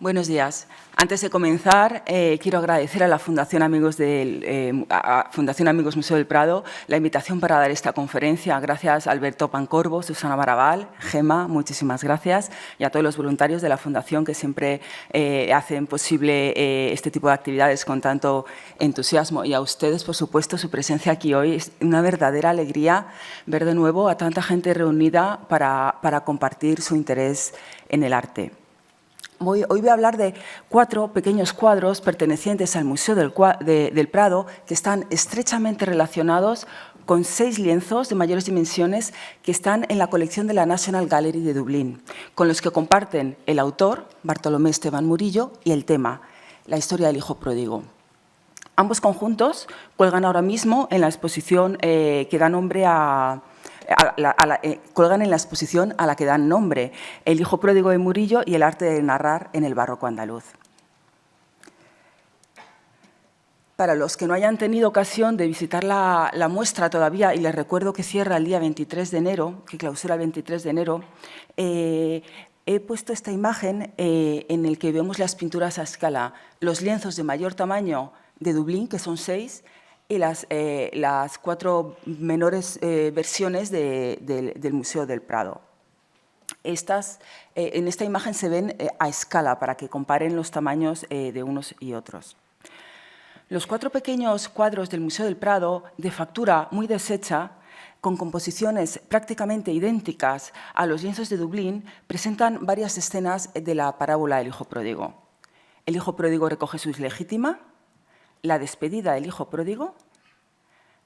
Buenos días. Antes de comenzar, quiero agradecer a la Fundación Amigos Museo del Prado la invitación para dar esta conferencia. Gracias a Alberto Pancorbo, Susana Marabal, Gema, muchísimas gracias, y a todos los voluntarios de la Fundación que siempre hacen posible este tipo de actividades con tanto entusiasmo. Y a ustedes, por supuesto, su presencia aquí hoy. Es una verdadera alegría ver de nuevo a tanta gente reunida para compartir su interés en el arte. Hoy voy a hablar de 4 pequeños cuadros pertenecientes al Museo del Prado que están estrechamente relacionados con 6 lienzos de mayores dimensiones que están en la colección de la National Gallery de Dublín, con los que comparten el autor, Bartolomé Esteban Murillo, y el tema, la historia del hijo pródigo. Ambos conjuntos cuelgan ahora mismo en la exposición que da nombre colgan en la exposición a la que dan nombre, El hijo pródigo de Murillo y el arte de narrar en el barroco andaluz. Para los que no hayan tenido ocasión de visitar la muestra todavía, y les recuerdo que cierra el día 23 de enero, que clausura el 23 de enero, he puesto esta imagen en la que vemos las pinturas a escala, los lienzos de mayor tamaño de Dublín, que son 6, y las 4 menores versiones del Museo del Prado. En esta imagen se ven a escala para que comparen los tamaños de unos y otros. Los 4 pequeños cuadros del Museo del Prado, de factura muy deshecha, con composiciones prácticamente idénticas a los lienzos de Dublín, presentan varias escenas de la parábola del hijo pródigo. El hijo pródigo recoge su ilegítima, la despedida del hijo pródigo,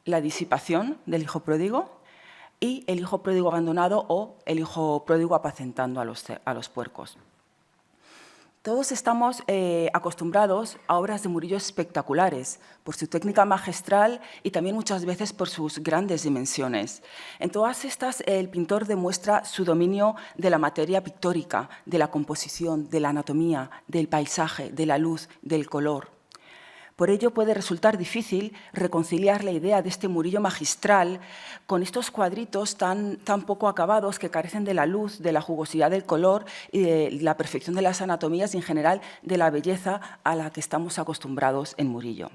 la disipación del hijo pródigo y el hijo pródigo abandonado o el hijo pródigo apacentando a los puercos. Todos estamos acostumbrados a obras de Murillo espectaculares por su técnica magistral y también muchas veces por sus grandes dimensiones. En todas estas, el pintor demuestra su dominio de la materia pictórica, de la composición, de la anatomía, del paisaje, de la luz, del color. Por ello puede resultar difícil reconciliar la idea de este Murillo magistral con estos cuadritos tan poco acabados que carecen de la luz, de la jugosidad del color y de la perfección de las anatomías y, en general, de la belleza a la que estamos acostumbrados en Murillo.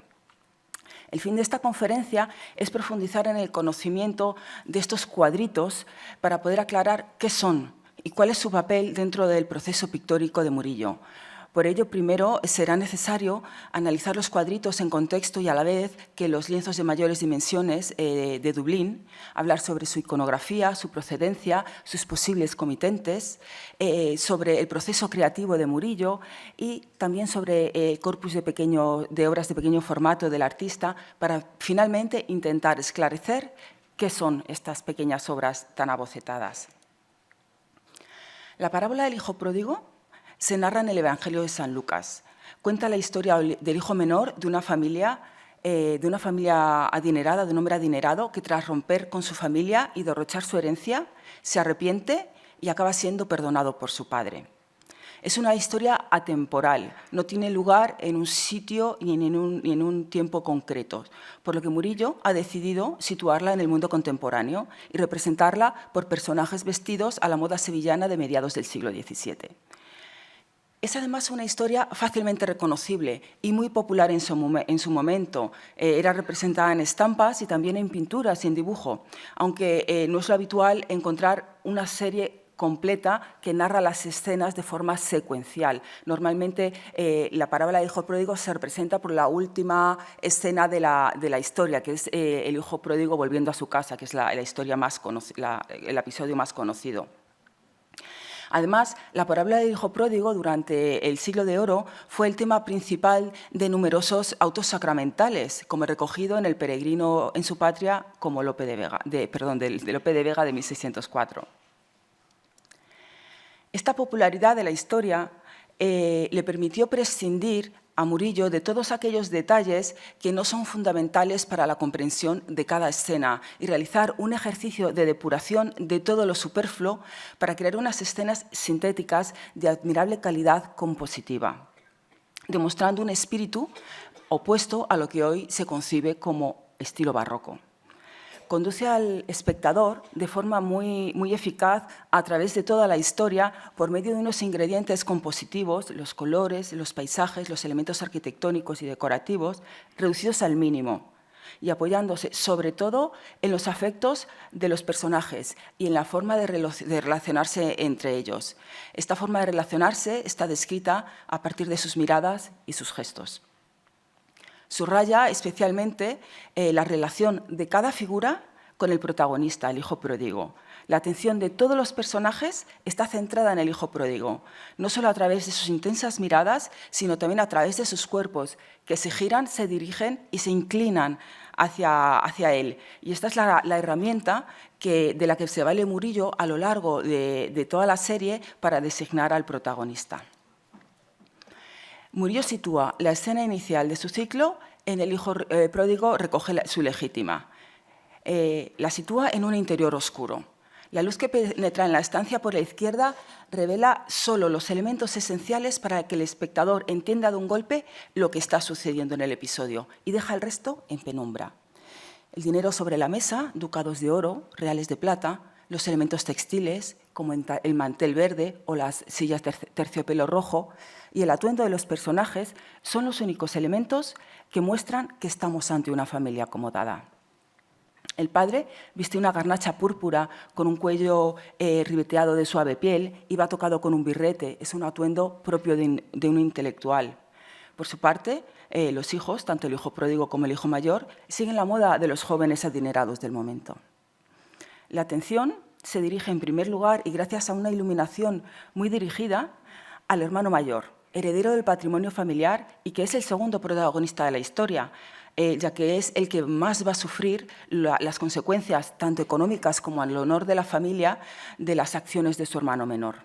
El fin de esta conferencia es profundizar en el conocimiento de estos cuadritos para poder aclarar qué son y cuál es su papel dentro del proceso pictórico de Murillo. Por ello, primero será necesario analizar los cuadritos en contexto y a la vez que los lienzos de mayores dimensiones de Dublín, hablar sobre su iconografía, su procedencia, sus posibles comitentes, sobre el proceso creativo de Murillo y también sobre el corpus de obras de pequeño formato del artista para finalmente intentar esclarecer qué son estas pequeñas obras tan abocetadas. La parábola del hijo pródigo se narra en el Evangelio de San Lucas. Cuenta la historia del hijo menor de una familia adinerada, de un hombre adinerado, que tras romper con su familia y derrochar su herencia, se arrepiente y acaba siendo perdonado por su padre. Es una historia atemporal, no tiene lugar en un sitio ni en un tiempo concreto, por lo que Murillo ha decidido situarla en el mundo contemporáneo y representarla por personajes vestidos a la moda sevillana de mediados del siglo XVII. Es además una historia fácilmente reconocible y muy popular en su momento. Era representada en estampas y también en pinturas y en dibujo, aunque no es lo habitual encontrar una serie completa que narra las escenas de forma secuencial. Normalmente la parábola del hijo pródigo se representa por la última escena de la historia, que es el hijo pródigo volviendo a su casa, que es el episodio más conocido. Además, la parábola del hijo pródigo durante el Siglo de Oro fue el tema principal de numerosos autos sacramentales, como recogido en El peregrino en su patria como de Lope de Vega de 1604. Esta popularidad de la historia le permitió prescindir a Murillo de todos aquellos detalles que no son fundamentales para la comprensión de cada escena y realizar un ejercicio de depuración de todo lo superfluo para crear unas escenas sintéticas de admirable calidad compositiva, demostrando un espíritu opuesto a lo que hoy se concibe como estilo barroco. conduce al espectador de forma muy eficaz a través de toda la historia por medio de unos ingredientes compositivos, los colores, los paisajes, los elementos arquitectónicos y decorativos, reducidos al mínimo y apoyándose sobre todo en los afectos de los personajes y en la forma de relacionarse entre ellos. Esta forma de relacionarse está descrita a partir de sus miradas y sus gestos. Subraya especialmente la relación de cada figura con el protagonista, el hijo pródigo. La atención de todos los personajes está centrada en el hijo pródigo, no solo a través de sus intensas miradas, sino también a través de sus cuerpos, que se giran, se dirigen y se inclinan hacia él. Y esta es la herramienta de la que se vale Murillo a lo largo de toda la serie para designar al protagonista. Murillo sitúa la escena inicial de su ciclo en el hijo pródigo recoge su legítima. La sitúa en un interior oscuro. La luz que penetra en la estancia por la izquierda revela solo los elementos esenciales para que el espectador entienda de un golpe lo que está sucediendo en el episodio y deja el resto en penumbra. El dinero sobre la mesa, ducados de oro, reales de plata, los elementos textiles, como el mantel verde o las sillas de terciopelo rojo, y el atuendo de los personajes son los únicos elementos que muestran que estamos ante una familia acomodada. El padre viste una garnacha púrpura con un cuello ribeteado de suave piel y va tocado con un birrete. Es un atuendo propio de un intelectual. Por su parte, los hijos, tanto el hijo pródigo como el hijo mayor, siguen la moda de los jóvenes adinerados del momento. La atención se dirige en primer lugar y gracias a una iluminación muy dirigida al hermano mayor, heredero del patrimonio familiar y que es el segundo protagonista de la historia, ya que es el que más va a sufrir las consecuencias, tanto económicas como al honor de la familia, de las acciones de su hermano menor.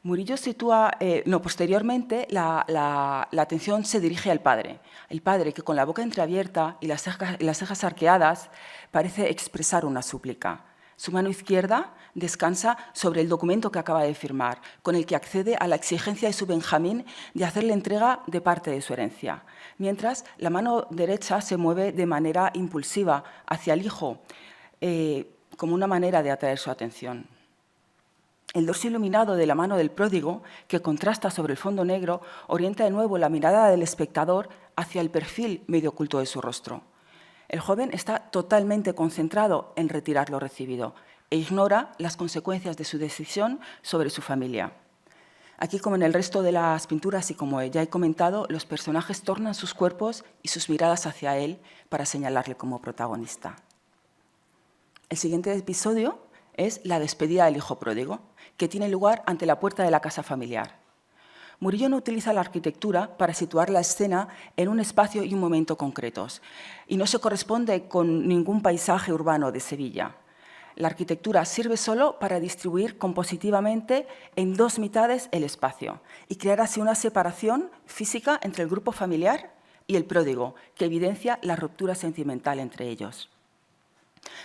Murillo sitúa, posteriormente, la atención se dirige al padre. El padre, que con la boca entreabierta y las cejas arqueadas, parece expresar una súplica. Su mano izquierda descansa sobre el documento que acaba de firmar, con el que accede a la exigencia de su Benjamín de hacerle entrega de parte de su herencia, mientras la mano derecha se mueve de manera impulsiva hacia el hijo, como una manera de atraer su atención. El dorso iluminado de la mano del pródigo, que contrasta sobre el fondo negro, orienta de nuevo la mirada del espectador hacia el perfil medio oculto de su rostro. El joven está totalmente concentrado en retirar lo recibido e ignora las consecuencias de su decisión sobre su familia. Aquí, como en el resto de las pinturas y como ya he comentado, los personajes tornan sus cuerpos y sus miradas hacia él para señalarle como protagonista. El siguiente episodio es la despedida del hijo pródigo, que tiene lugar ante la puerta de la casa familiar. Murillo no utiliza la arquitectura para situar la escena en un espacio y un momento concretos, y no se corresponde con ningún paisaje urbano de Sevilla. La arquitectura sirve solo para distribuir compositivamente en dos mitades el espacio y crear así una separación física entre el grupo familiar y el pródigo, que evidencia la ruptura sentimental entre ellos.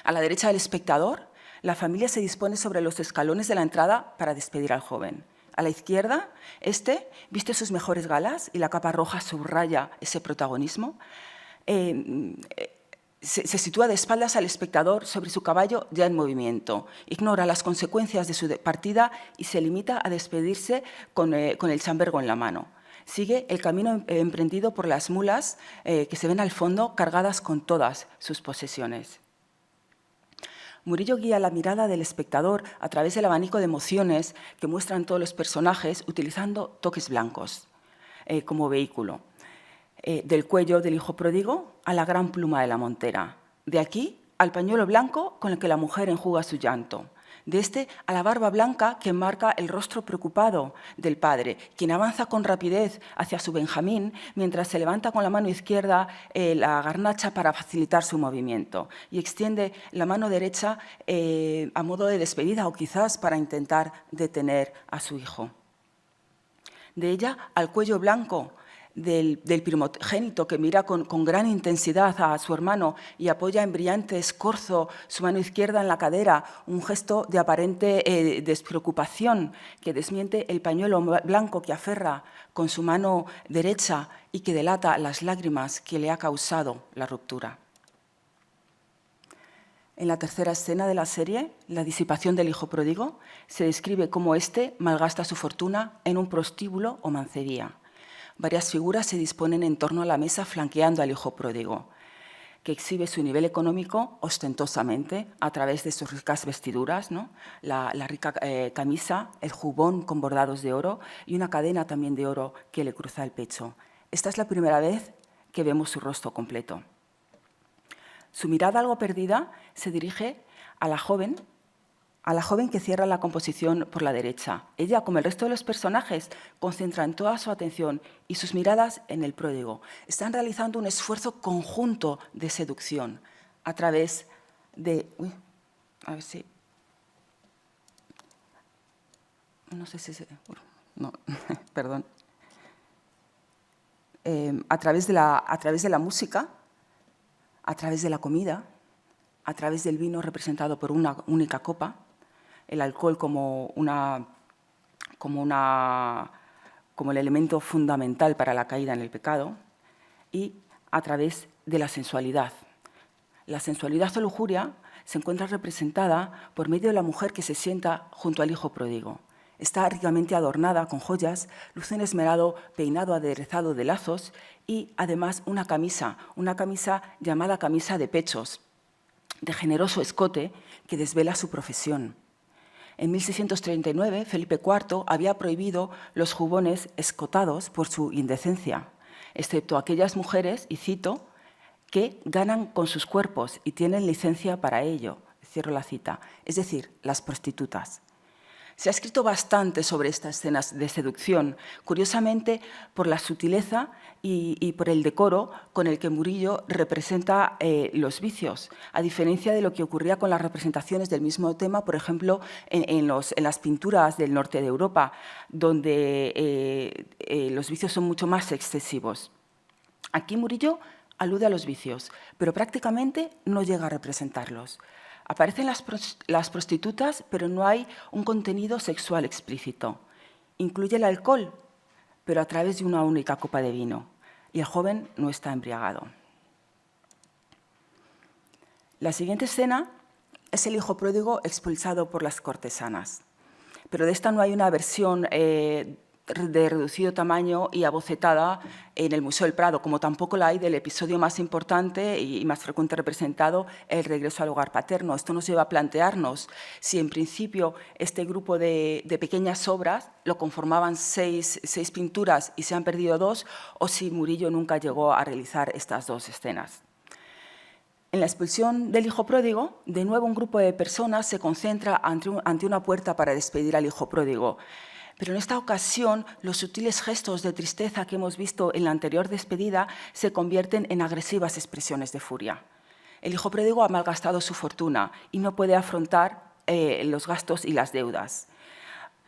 A la derecha del espectador, la familia se dispone sobre los escalones de la entrada para despedir al joven. A la izquierda, este viste sus mejores galas y la capa roja subraya ese protagonismo. Se sitúa de espaldas al espectador sobre su caballo ya en movimiento. Ignora las consecuencias de su partida y se limita a despedirse con el chambergo en la mano. Sigue el camino emprendido por las mulas que se ven al fondo cargadas con todas sus posesiones. Murillo guía la mirada del espectador a través del abanico de emociones que muestran todos los personajes utilizando toques blancos como vehículo. Del cuello del hijo pródigo a la gran pluma de la montera. De aquí al pañuelo blanco con el que la mujer enjuga su llanto. De este a la barba blanca que enmarca el rostro preocupado del padre, quien avanza con rapidez hacia su Benjamín mientras se levanta con la mano izquierda la garnacha para facilitar su movimiento y extiende la mano derecha a modo de despedida o quizás para intentar detener a su hijo. De ella al cuello blanco del primogénito que mira con gran intensidad a su hermano y apoya en brillante escorzo su mano izquierda en la cadera, un gesto de aparente despreocupación que desmiente el pañuelo blanco que aferra con su mano derecha y que delata las lágrimas que le ha causado la ruptura. En la tercera escena de la serie, la disipación del hijo pródigo, se describe cómo éste malgasta su fortuna en un prostíbulo o mancebía. Varias figuras se disponen en torno a la mesa flanqueando al hijo pródigo, que exhibe su nivel económico ostentosamente a través de sus ricas vestiduras, ¿no? la rica camisa, el jubón con bordados de oro y una cadena también de oro que le cruza el pecho. Esta es la primera vez que vemos su rostro completo. Su mirada algo perdida se dirige a la joven que cierra la composición por la derecha. Ella, como el resto de los personajes, concentran toda su atención y sus miradas en el pródigo. Están realizando un esfuerzo conjunto de seducción a través de... Uy, a ver si... No sé si... No, perdón. A través de la música, a través de la comida, a través del vino representado por una única copa, el alcohol como el elemento fundamental para la caída en el pecado, y a través de la sensualidad. La sensualidad o lujuria se encuentra representada por medio de la mujer que se sienta junto al hijo pródigo. Está ricamente adornada con joyas, luce un esmerado peinado aderezado de lazos y, además, una camisa llamada camisa de pechos, de generoso escote que desvela su profesión. En 1639, Felipe IV había prohibido los jubones escotados por su indecencia, excepto aquellas mujeres, y cito, que ganan con sus cuerpos y tienen licencia para ello, cierro la cita, es decir, las prostitutas. Se ha escrito bastante sobre estas escenas de seducción, curiosamente por la sutileza y por el decoro con el que Murillo representa los vicios, a diferencia de lo que ocurría con las representaciones del mismo tema, por ejemplo, en las pinturas del norte de Europa, donde los vicios son mucho más excesivos. Aquí Murillo alude a los vicios, pero prácticamente no llega a representarlos. Aparecen las prostitutas, pero no hay un contenido sexual explícito. Incluye el alcohol, pero a través de una única copa de vino. Y el joven no está embriagado. La siguiente escena es el hijo pródigo expulsado por las cortesanas. Pero de esta no hay una versión de reducido tamaño y abocetada en el Museo del Prado, como tampoco la hay del episodio más importante y más frecuente representado, el regreso al hogar paterno. Esto nos lleva a plantearnos si en principio este grupo de pequeñas obras lo conformaban seis pinturas y se han perdido 2, o si Murillo nunca llegó a realizar estas 2 escenas. En la expulsión del hijo pródigo, de nuevo un grupo de personas se concentra ante una puerta para despedir al hijo pródigo. Pero en esta ocasión, los sutiles gestos de tristeza que hemos visto en la anterior despedida se convierten en agresivas expresiones de furia. El hijo pródigo ha malgastado su fortuna y no puede afrontar los gastos y las deudas.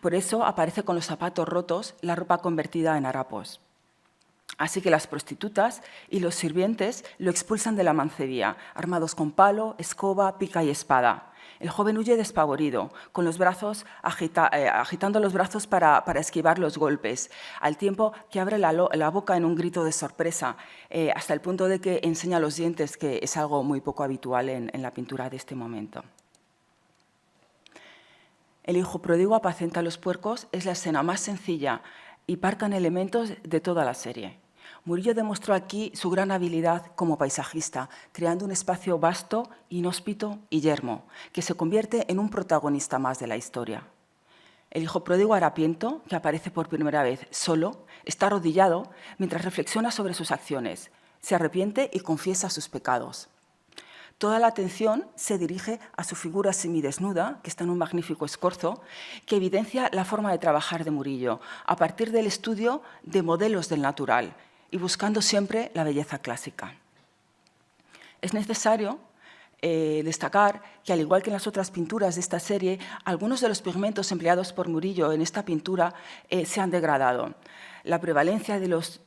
Por eso aparece con los zapatos rotos, la ropa convertida en harapos. Así que las prostitutas y los sirvientes lo expulsan de la mancebía, armados con palo, escoba, pica y espada. El joven huye despavorido, con los brazos agitando los brazos para esquivar los golpes, al tiempo que abre la boca en un grito de sorpresa, hasta el punto de que enseña los dientes, que es algo muy poco habitual en la pintura de este momento. El hijo pródigo apacenta los puercos es la escena más sencilla y parca en elementos de toda la serie. Murillo demostró aquí su gran habilidad como paisajista, creando un espacio vasto, inhóspito y yermo, que se convierte en un protagonista más de la historia. El hijo pródigo harapiento, que aparece por primera vez solo, está arrodillado mientras reflexiona sobre sus acciones, se arrepiente y confiesa sus pecados. Toda la atención se dirige a su figura semidesnuda, que está en un magnífico escorzo, que evidencia la forma de trabajar de Murillo, a partir del estudio de modelos del natural, y buscando siempre la belleza clásica. Es necesario destacar que, al igual que en las otras pinturas de esta serie, algunos de los pigmentos empleados por Murillo en esta pintura se han degradado. La prevalencia de los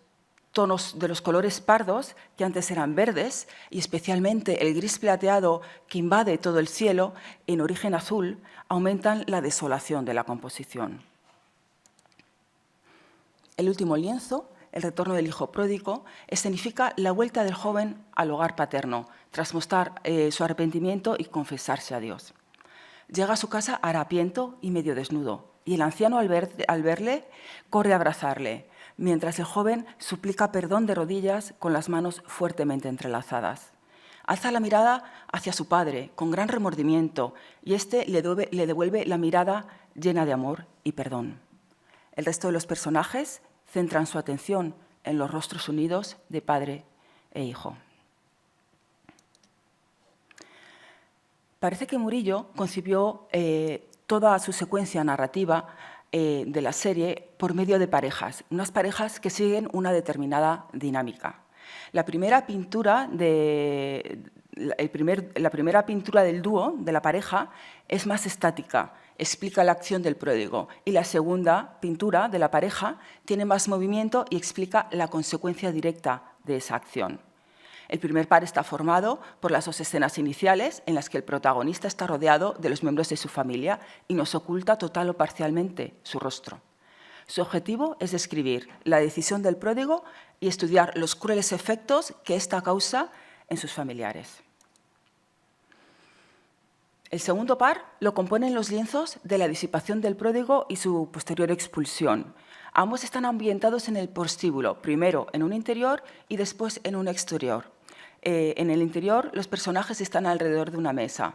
tonos de los colores pardos, que antes eran verdes, y especialmente el gris plateado que invade todo el cielo, en origen azul, aumentan la desolación de la composición. El último lienzo el retorno del hijo pródigo, escenifica la vuelta del joven al hogar paterno, tras mostrar su arrepentimiento y confesarse a Dios. Llega a su casa harapiento y medio desnudo, y el anciano al verle corre a abrazarle, mientras el joven suplica perdón de rodillas con las manos fuertemente entrelazadas. Alza la mirada hacia su padre con gran remordimiento y éste le devuelve la mirada llena de amor y perdón. El resto de los personajes centran su atención en los rostros unidos de padre e hijo. Parece que Murillo concibió toda su secuencia narrativa de la serie por medio de parejas, unas parejas que siguen una determinada dinámica. La primera pintura del dúo, de la pareja, es más estática, explica la acción del pródigo, y la segunda pintura de la pareja tiene más movimiento y explica la consecuencia directa de esa acción. El primer par está formado por las dos escenas iniciales en las que el protagonista está rodeado de los miembros de su familia y nos oculta total o parcialmente su rostro. Su objetivo es describir la decisión del pródigo y estudiar los crueles efectos que ésta causa en sus familiares. El segundo par lo componen los lienzos de la disipación del pródigo y su posterior expulsión. Ambos están ambientados en el prostíbulo, primero en un interior y después en un exterior. En el interior los personajes están alrededor de una mesa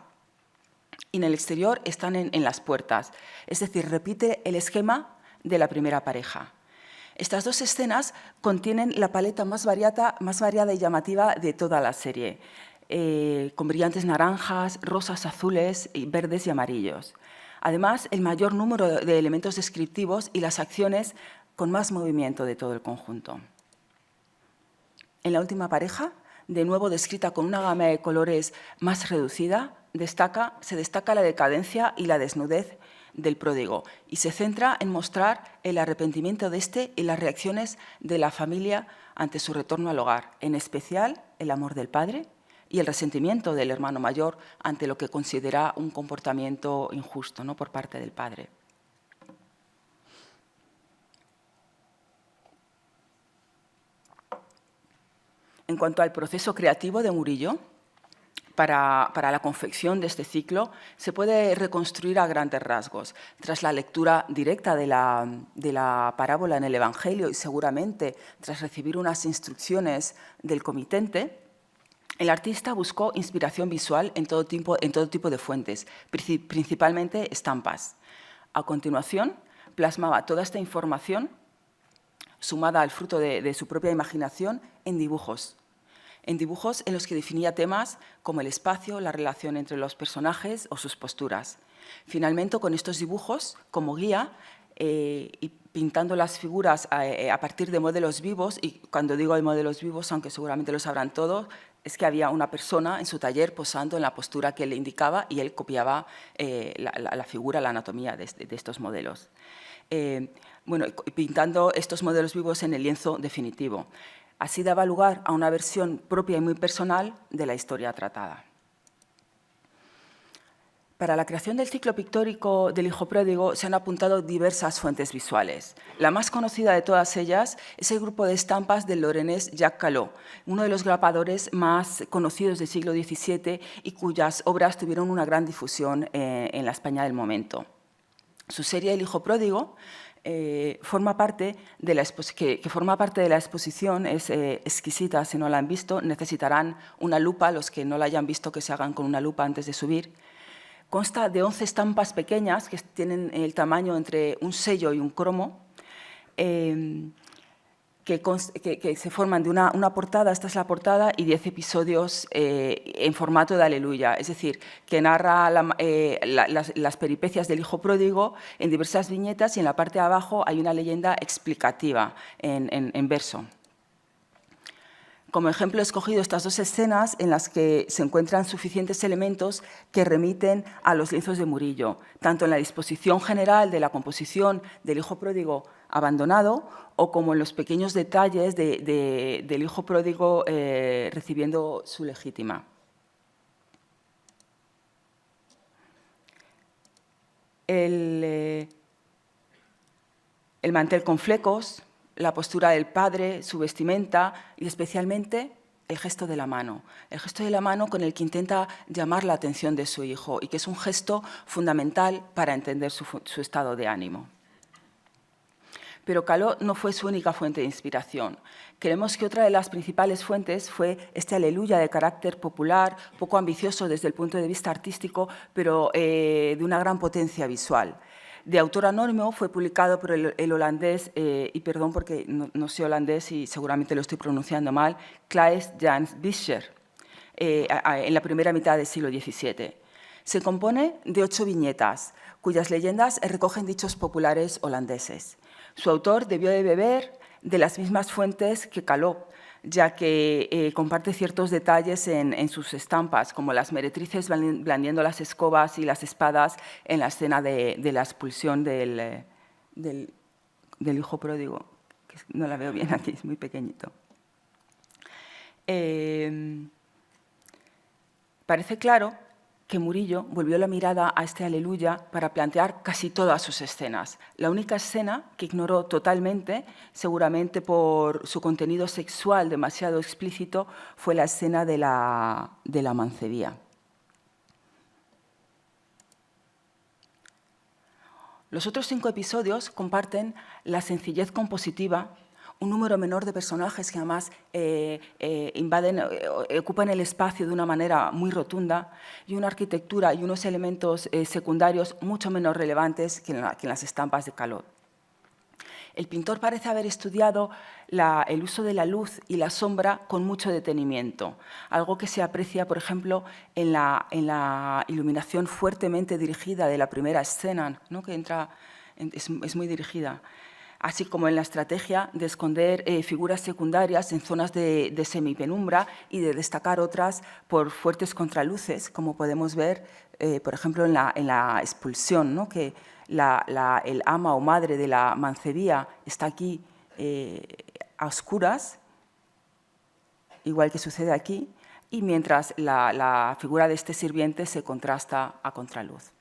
y en el exterior están en las puertas, es decir, repite el esquema de la primera pareja. Estas dos escenas contienen la paleta más variada y llamativa de toda la serie, con brillantes naranjas, rosas, azules, verdes y amarillos. Además, el mayor número de elementos descriptivos y las acciones con más movimiento de todo el conjunto. En la última pareja, de nuevo descrita con una gama de colores más reducida, se destaca la decadencia y la desnudez del pródigo y se centra en mostrar el arrepentimiento de éste y las reacciones de la familia ante su retorno al hogar, en especial el amor del padre y el resentimiento del hermano mayor ante lo que considera un comportamiento injusto, ¿no?, por parte del padre. En cuanto al proceso creativo de Murillo, para la confección de este ciclo se puede reconstruir a grandes rasgos. Tras la lectura directa de la parábola en el Evangelio y seguramente tras recibir unas instrucciones del comitente, el artista buscó inspiración visual en todo tipo de fuentes, principalmente estampas. A continuación, plasmaba toda esta información, sumada al fruto de su propia imaginación, en dibujos en los que definía temas como el espacio, la relación entre los personajes o sus posturas. Finalmente, con estos dibujos como guía y pintando las figuras a partir de modelos vivos, y cuando digo de modelos vivos, aunque seguramente lo sabrán todos, es que había una persona en su taller posando en la postura que él le indicaba y él copiaba la figura, la anatomía de estos modelos. Pintando estos modelos vivos en el lienzo definitivo. Así daba lugar a una versión propia y muy personal de la historia tratada. Para la creación del ciclo pictórico del hijo pródigo se han apuntado diversas fuentes visuales. La más conocida de todas ellas es el grupo de estampas del lorenés Jacques Callot, uno de los grapadores más conocidos del siglo XVII y cuyas obras tuvieron una gran difusión en la España del momento. Su serie El hijo pródigo forma parte de la exposición, es exquisita. Si no la han visto, necesitarán una lupa. Los que no la hayan visto, que se hagan con una lupa antes de subir. Consta de 11 estampas pequeñas que tienen el tamaño entre un sello y un cromo, que se forman de una portada, esta es la portada, y 10 episodios en formato de aleluya, es decir, que narra las peripecias del hijo pródigo en diversas viñetas, y en la parte de abajo hay una leyenda explicativa en verso. Como ejemplo he escogido estas dos escenas en las que se encuentran suficientes elementos que remiten a los lienzos de Murillo, tanto en la disposición general de la composición del hijo pródigo abandonado o como en los pequeños detalles del hijo pródigo recibiendo su legítima. El mantel con flecos, la postura del padre, su vestimenta y especialmente el gesto de la mano. El gesto de la mano con el que intenta llamar la atención de su hijo y que es un gesto fundamental para entender su estado de ánimo. Pero Caló no fue su única fuente de inspiración. Creemos que otra de las principales fuentes fue este Aleluya de carácter popular, poco ambicioso desde el punto de vista artístico, pero de una gran potencia visual. De autor anónimo, fue publicado por el holandés, y perdón porque no sé holandés y seguramente lo estoy pronunciando mal, Claes Jans Visser, en la primera mitad del siglo XVII. Se compone de 8 viñetas, cuyas leyendas recogen dichos populares holandeses. Su autor debió de beber de las mismas fuentes que Caló, ya que comparte ciertos detalles en sus estampas, como las meretrices blandiendo las escobas y las espadas en la escena de la expulsión del hijo pródigo, que no la veo bien aquí, es muy pequeñito. Parece claro que Murillo volvió la mirada a este Aleluya para plantear casi todas sus escenas. La única escena que ignoró totalmente, seguramente por su contenido sexual demasiado explícito, fue la escena de la mancebía. Los otros 5 episodios comparten la sencillez compositiva, un número menor de personajes que además ocupan el espacio de una manera muy rotunda y una arquitectura y unos elementos secundarios mucho menos relevantes que en las estampas de Caló. El pintor parece haber estudiado el uso de la luz y la sombra con mucho detenimiento, algo que se aprecia, por ejemplo, en la iluminación fuertemente dirigida de la primera escena, ¿no? Que es muy dirigida, así como en la estrategia de esconder figuras secundarias en zonas de semipenumbra y de destacar otras por fuertes contraluces, como podemos ver, por ejemplo, en la expulsión, ¿no? Que el ama o madre de la mancebía está aquí a oscuras, igual que sucede aquí, y mientras la figura de este sirviente se contrasta a contraluz.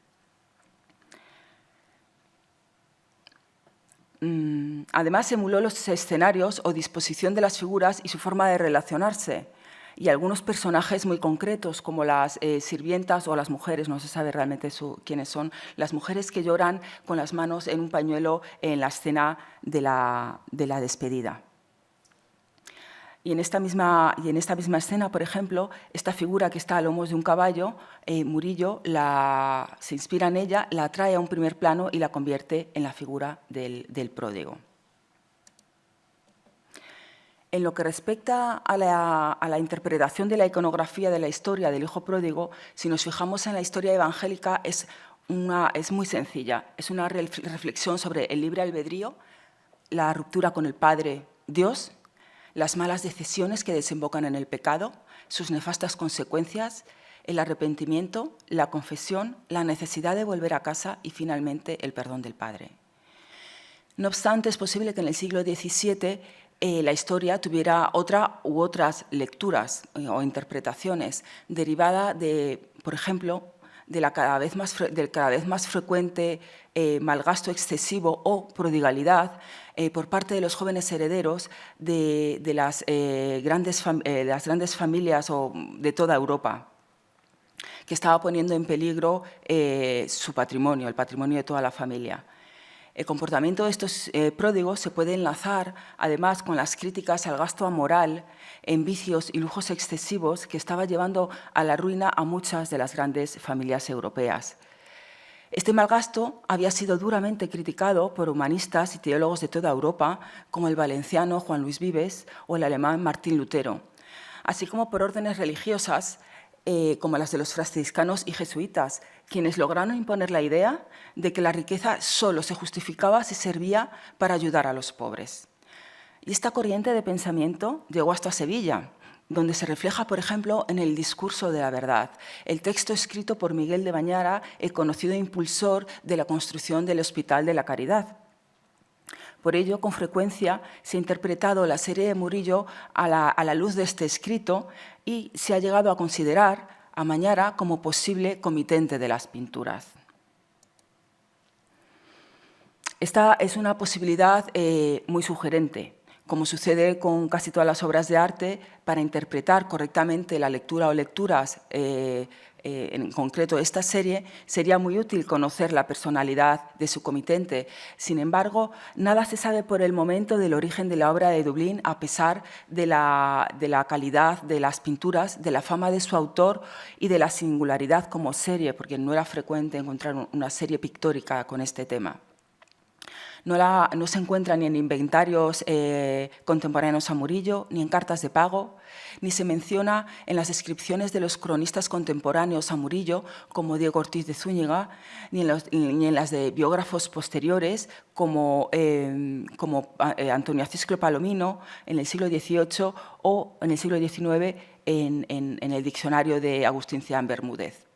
Además, emuló los escenarios o disposición de las figuras y su forma de relacionarse, y algunos personajes muy concretos, como las sirvientas o las mujeres, no se sabe realmente quiénes son, las mujeres que lloran con las manos en un pañuelo en la escena de la despedida. Y en esta misma escena, por ejemplo, esta figura que está a lomos de un caballo, Murillo se inspira en ella, la trae a un primer plano y la convierte en la figura del pródigo. En lo que respecta a la interpretación de la iconografía de la historia del hijo pródigo, si nos fijamos en la historia evangélica, es muy sencilla. Es una reflexión sobre el libre albedrío, la ruptura con el Padre Dios, las malas decisiones que desembocan en el pecado, sus nefastas consecuencias, el arrepentimiento, la confesión, la necesidad de volver a casa y, finalmente, el perdón del Padre. No obstante, es posible que en el siglo XVII la historia tuviera otra u otras lecturas o interpretaciones, derivada de, por ejemplo, del cada vez más frecuente malgasto excesivo o prodigalidad por parte de los jóvenes herederos de las grandes familias de toda Europa, que estaba poniendo en peligro su patrimonio, el patrimonio de toda la familia. El comportamiento de estos pródigos se puede enlazar, además, con las críticas al gasto amoral en vicios y lujos excesivos que estaba llevando a la ruina a muchas de las grandes familias europeas. Este malgasto había sido duramente criticado por humanistas y teólogos de toda Europa, como el valenciano Juan Luis Vives o el alemán Martín Lutero, así como por órdenes religiosas como las de los franciscanos y jesuitas, quienes lograron imponer la idea de que la riqueza solo se justificaba si servía para ayudar a los pobres. Y esta corriente de pensamiento llegó hasta Sevilla, donde se refleja, por ejemplo, en el Discurso de la Verdad, el texto escrito por Miguel de Bañara, el conocido impulsor de la construcción del Hospital de la Caridad. Por ello, con frecuencia se ha interpretado la serie de Murillo a la luz de este escrito y se ha llegado a considerar a Bañara como posible comitente de las pinturas. Esta es una posibilidad muy sugerente, como sucede con casi todas las obras de arte. Para interpretar correctamente la lectura o lecturas, en concreto esta serie, sería muy útil conocer la personalidad de su comitente. Sin embargo, nada se sabe por el momento del origen de la obra de Dublín, a pesar de la calidad de las pinturas, de la fama de su autor y de la singularidad como serie, porque no era frecuente encontrar una serie pictórica con este tema. No se encuentra ni en inventarios contemporáneos a Murillo, ni en cartas de pago, ni se menciona en las descripciones de los cronistas contemporáneos a Murillo, como Diego Ortiz de Zúñiga, ni en las de biógrafos posteriores, como Antonio Acisclo Palomino, en el siglo XVIII, o en el siglo XIX, en el diccionario de Agustín Cián Bermúdez.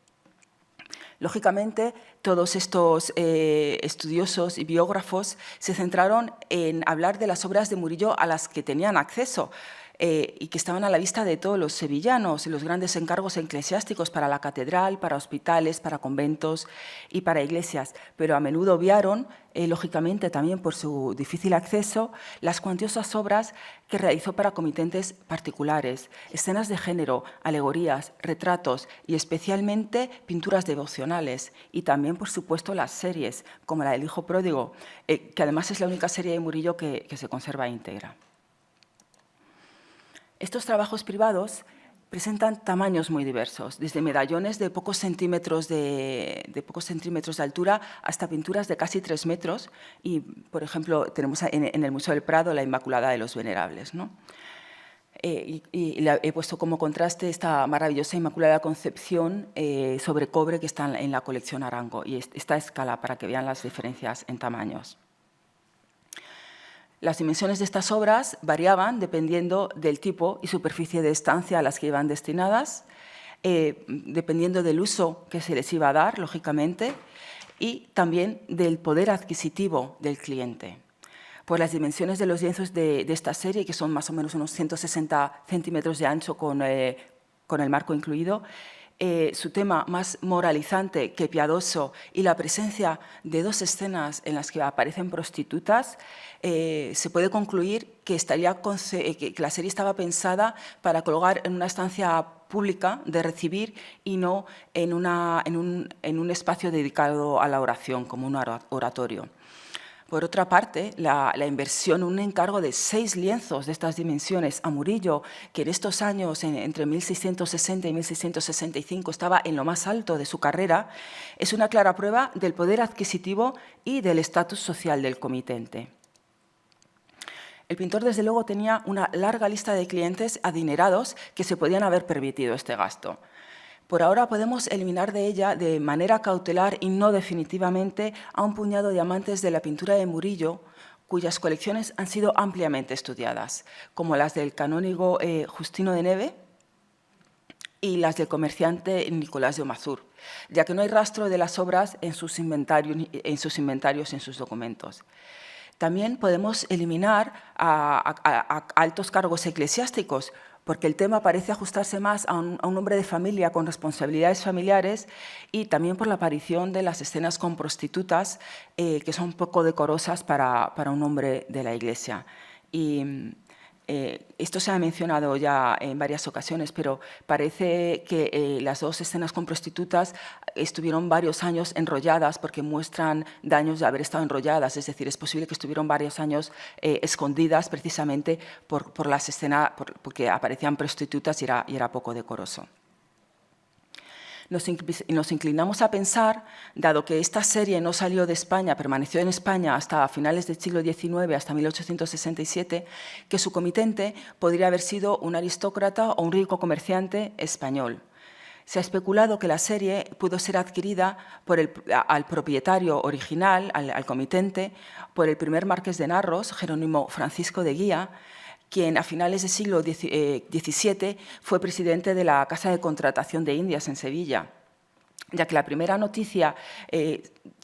Lógicamente, todos estos estudiosos y biógrafos se centraron en hablar de las obras de Murillo a las que tenían acceso y que estaban a la vista de todos los sevillanos, y los grandes encargos eclesiásticos para la catedral, para hospitales, para conventos y para iglesias, pero a menudo obviaron, lógicamente también por su difícil acceso, las cuantiosas obras que realizó para comitentes particulares, escenas de género, alegorías, retratos y especialmente pinturas devocionales, y también, por supuesto, las series, como la del Hijo Pródigo, que además es la única serie de Murillo que se conserva íntegra. Estos trabajos privados presentan tamaños muy diversos, desde medallones de pocos centímetros de altura hasta pinturas de casi 3 metros. Y, por ejemplo, tenemos en el Museo del Prado la Inmaculada de los Venerables, ¿no? Y he puesto como contraste esta maravillosa Inmaculada Concepción sobre cobre que está en la colección Arango, y esta escala para que vean las diferencias en tamaños. Las dimensiones de estas obras variaban dependiendo del tipo y superficie de estancia a las que iban destinadas, dependiendo del uso que se les iba a dar, lógicamente, y también del poder adquisitivo del cliente. Por las dimensiones de los lienzos de esta serie, que son más o menos unos 160 centímetros de ancho con el marco incluido, su tema más moralizante que piadoso y la presencia de 2 escenas en las que aparecen prostitutas, se puede concluir que la serie estaba pensada para colgar en una estancia pública de recibir y no en un espacio dedicado a la oración, como un oratorio. Por otra parte, la inversión, un encargo de 6 lienzos de estas dimensiones a Murillo, que en estos años, entre 1660 y 1665, estaba en lo más alto de su carrera, es una clara prueba del poder adquisitivo y del estatus social del comitente. El pintor, desde luego, tenía una larga lista de clientes adinerados que se podían haber permitido este gasto. Por ahora podemos eliminar de ella de manera cautelar y no definitivamente a un puñado de amantes de la pintura de Murillo, cuyas colecciones han sido ampliamente estudiadas, como las del canónigo Justino de Neve y las del comerciante Nicolás de Omazur, ya que no hay rastro de las obras en sus inventarios y en sus documentos. También podemos eliminar a altos cargos eclesiásticos, porque el tema parece ajustarse más a un hombre de familia con responsabilidades familiares, y también por la aparición de las escenas con prostitutas, que son poco decorosas para un hombre de la Iglesia. Y esto se ha mencionado ya en varias ocasiones, pero parece que las 2 escenas con prostitutas estuvieron varios años enrolladas, porque muestran daños de haber estado enrolladas, es decir, es posible que estuvieron varios años escondidas precisamente por las escenas, porque aparecían prostitutas y era poco decoroso. Nos inclinamos a pensar, dado que esta serie no salió de España, permaneció en España hasta finales del siglo XIX, hasta 1867, que su comitente podría haber sido un aristócrata o un rico comerciante español. Se ha especulado que la serie pudo ser adquirida al propietario original, al comitente, por el primer marqués de Narros, Jerónimo Francisco de Guía, quien a finales del siglo XVII fue presidente de la Casa de Contratación de Indias en Sevilla, ya que la primera noticia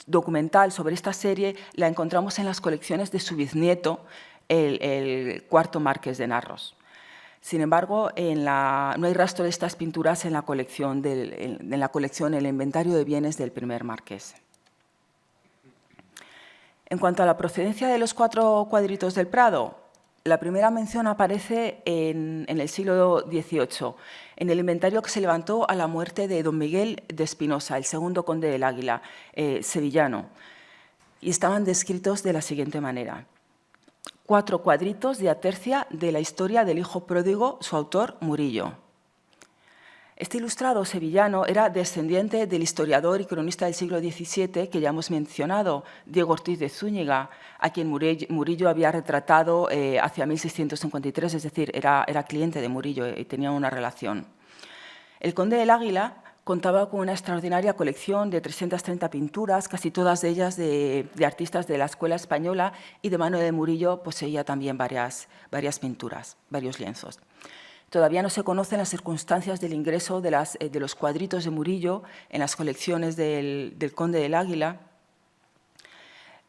documental sobre esta serie la encontramos en las colecciones de su bisnieto, el cuarto marqués de Narros. Sin embargo, no hay rastro de estas pinturas en la colección, el inventario de bienes del primer marqués. En cuanto a la procedencia de los 4 cuadritos del Prado, la primera mención aparece en el siglo XVIII, en el inventario que se levantó a la muerte de don Miguel de Espinosa, el segundo conde del Águila, sevillano, y estaban descritos de la siguiente manera: 4 cuadritos de atercia de la historia del hijo pródigo, su autor Murillo. Este ilustrado sevillano era descendiente del historiador y cronista del siglo XVII que ya hemos mencionado, Diego Ortiz de Zúñiga, a quien Murillo había retratado hacia 1653, es decir, era cliente de Murillo y tenía una relación. El conde del Águila contaba con una extraordinaria colección de 330 pinturas, casi todas ellas de artistas de la escuela española, y de mano de Murillo poseía también varias pinturas, varios lienzos. Todavía no se conocen las circunstancias del ingreso de los cuadritos de Murillo en las colecciones del conde del Águila,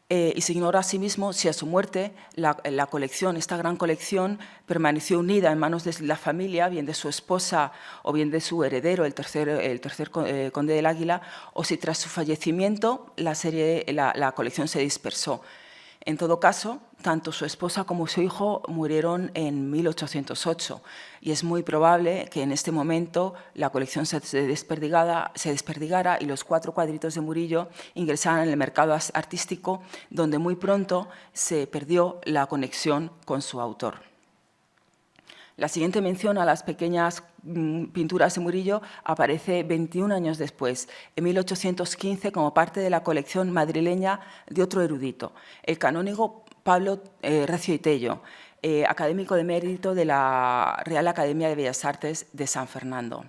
y se ignora asimismo si a su muerte la colección, esta gran colección, permaneció unida en manos de la familia, bien de su esposa o bien de su heredero, el tercer conde del Águila, o si tras su fallecimiento la colección se dispersó. En todo caso, tanto su esposa como su hijo murieron en 1808 y es muy probable que en este momento la colección se desperdigara y los 4 cuadritos de Murillo ingresaran en el mercado artístico, donde muy pronto se perdió la conexión con su autor. La siguiente mención a las pequeñas pinturas de Murillo aparece 21 años después, en 1815, como parte de la colección madrileña de otro erudito, el canónigo Pablo Recio y Tello, académico de mérito de la Real Academia de Bellas Artes de San Fernando.